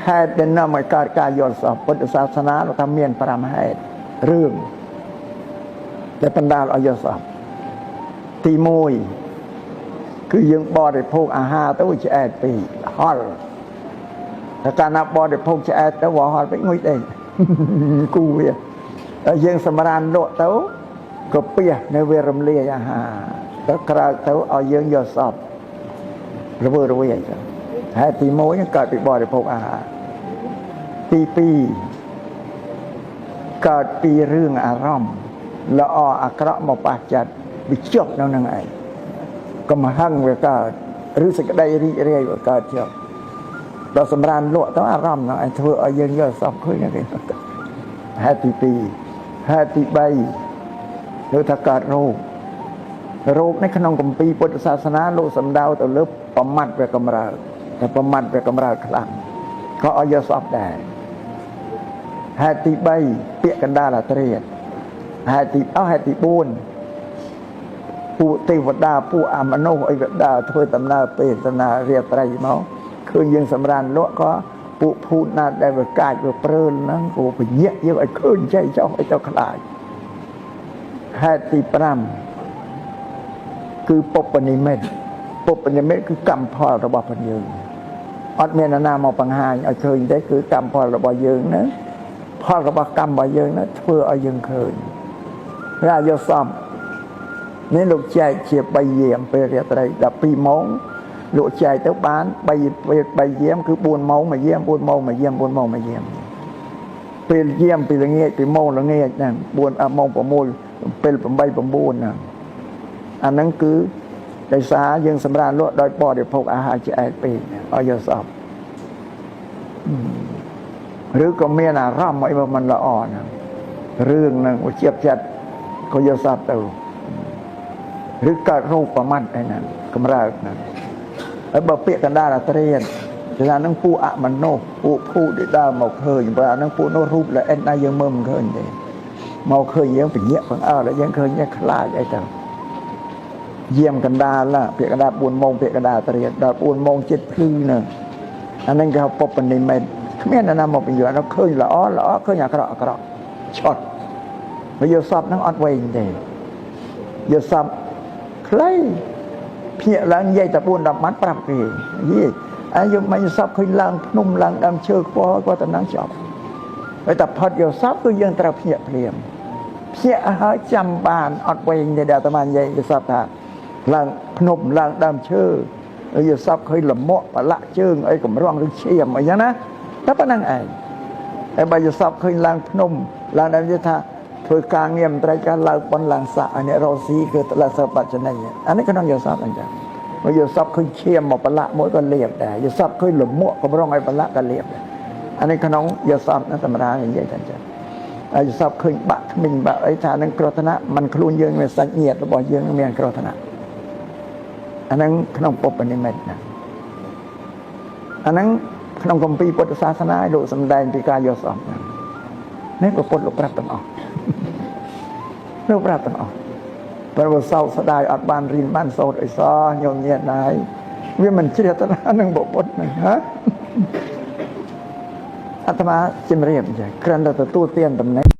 ហេតុដែលនាំឲ្យកើតការយល់សប្តិពុទ្ធសាសនាលោកថាមាន5ហេតុរឿងដែលបណ្ដាលឲ្យយល់សប្តិទី1គឺយើងបរិភោគអាហារទៅឆ្អែតពេកហល់តែកាលណាបរិភោគឆ្អែតទៅហល់ពេកងុយដេកគូវាហើយយើងសម្រានលក់ទៅក៏ពះនៅវារំលាយអាហារទៅក្រោកទៅឲ្យយើងយល់សប្តិរវើរវាយអញ្ចឹងហេតុទី1កើតពីបរិភោគអាហារទី2កើតពីរឿងអារម្មណ៍ល្អអាក្រក់មកប៉ះចិត្តវាជាប់នៅនឹងឯងកំហឹងវាកើតឬសេចក្តីរីករាយវាកើតជាប់ដល់សម្រានលក់ទៅអារម្មណ៍ហ្នឹងឯងធ្វើឲ្យយើងយល់សប្តិឃើញទេហេតុទី2ហេតុទី3គឺថាកើតរោគនៅក្នុងគម្ពីរពុទ្ធសាសនាលោកសំដៅទៅលើប្រមាត់វាកម្រើកតែប្រមាត់វាកម្រើកខ្លាំងក៏ឲ្យយកសពដែរហេតុទី3ពាក្យកណ្ដាលអាត្រាហេតុទី4ពួកទេវតាពួកអមនុស្សអីវាដើរធ្វើដំណើរពេលដំណើររាត្រីមកឃើញយើងសម្រានលក់ក៏ពួកភូតណាដែលវាកាចវាព្រើលហ្នឹងក៏ពញាក់យើងឲ្យឃើញចៃចោះឲ្យទៅខ្លាចហេតុទី5គឺពុព្វនិមិត្តគឺកម្មផលរបស់ព្រះយើងអត់មាននរណាមកបង្ហាញឲ្យឃើញទេគឺកម្មផលរបស់យើងណាផលរបស់កម្មរបស់យើងណាធ្វើឲ្យយើងឃើញហើយយកសំនេះលោកចែកជា3យាមពេលរាត្រី12ម៉ោងលោកចែកទៅបាន3យាមគឺ4ម៉ោងមួយយាម4ម៉ោងមួយយាម4ម៉ោងមួយយាមពេលយាមពីល្ងាចពីម៉ោងល្ងាចហ្នឹង4ម៉ោង6 7 8 9ហ្នឹងអាហ្នឹងគឺដោយសារយើងសម្រានលក់ដោយបរិភោគអាហារឆ្អែតពេកឲ្យយកសពឬក៏មានអារម្មណ៍អីមិនល្អហ្នឹងរឿងហ្នឹងវាជាប់ចិត្តក៏យកសពទៅឬកើតរោគប្រមាត់ឯហ្នឹងកម្រើកហ្នឹងហើយបើពាក្យកណ្ដាលអាត្រាគឺថាហ្នឹងពួកអមនុស្សពួកភូតដែលដើរមកឃើញបើអាហ្នឹងពួកនោះរូបល្អិតណាយើងមើលមិនឃើញទេមកឃើញយើងពញាក់បង្អើដល់យើងឃើញតែខ្លាចអីទៅយាមកណ្ដាលពាក្យកណ្ដាល4ម៉ោងពាក្យកណ្ដាលត្រៀតដល់4ម៉ោងចិត្តភ្លឺហ្នឹងអាហ្នឹងគេហៅពុព្វនិមិត្តគ្មានណាមកបញ្យល់ដល់ឃើញល្អឃើញអាក្រក់ឆត់បើយកសពហ្នឹងអត់វែងទេយកសពខ្លីភ្ញាក់ឡើងនិយាយតែ4 10ម៉ាត់ប្រាប់គេនិយាយអាយកមិនសពឃើញឡើងភ្នំឡើងដើមឈើខ្ពស់គាត់ទៅនឹងចប់ហើយតែផុតយកសពគឺយើងត្រូវភ្ញាក់ភ្លាមភ្ញាក់ហើយចាំបានអត់វែងទេដែលអាត្មានិយាយយកសពថាឡើងភ្នំឡើងដើមឈើហើយយកសពឃើញលមាក់ប្រឡាក់ជើងអីកម្រងឬឈាមអីចឹងណាតែប៉ុណ្្នឹងឯងហើយបើយកសពឃើញឡើងភ្នំឡើងដើមឈើថាធ្វើការងារមន្ត្រីការឡើងប៉ុនឡើងសាក់អ្នករស់ស៊ីគឺឡើងសបច្ច័យអានេះក្នុងយកសពអញ្ចឹងបើយកសពឃើញឈាមមកប្រឡាក់មួយក៏លាបដែរយកសពឃើញលមាក់កម្រងឲ្យប្រឡាក់ក៏លាបដែរអានេះក្នុងយកសពហ្នឹងតម្រានិយាយតែអញ្ចឹងហើយយកសពឃើញបាក់ថ្មិញបាក់អីថានឹងគ្រោះថ្នាក់មិនខ្លួនយើងមានសាច់ញាតិរបស់យើងមានគ្រោះថ្នាក់អាហ្នឹងក្នុងពុព្វនិមិត្តណាអាហ្នឹងក្នុងគម្ពីរពុទ្ធសាសនាលោកសម្ដែងពីការយកសពហ្នឹងនេះពុទ្ធលោកប្រាប់ទាំងអស់លោកប្រាប់ទាំងអស់បើសោកស្ដាយអត់បានរៀនបានសូត្រអីសោះញោមញាតណាយវាមិនជ្រះថ្លានឹងពុទ្ធហ្នឹងហ៎អាត្មាជំរាបចាគ្រាន់តែទទួលទានតំណែង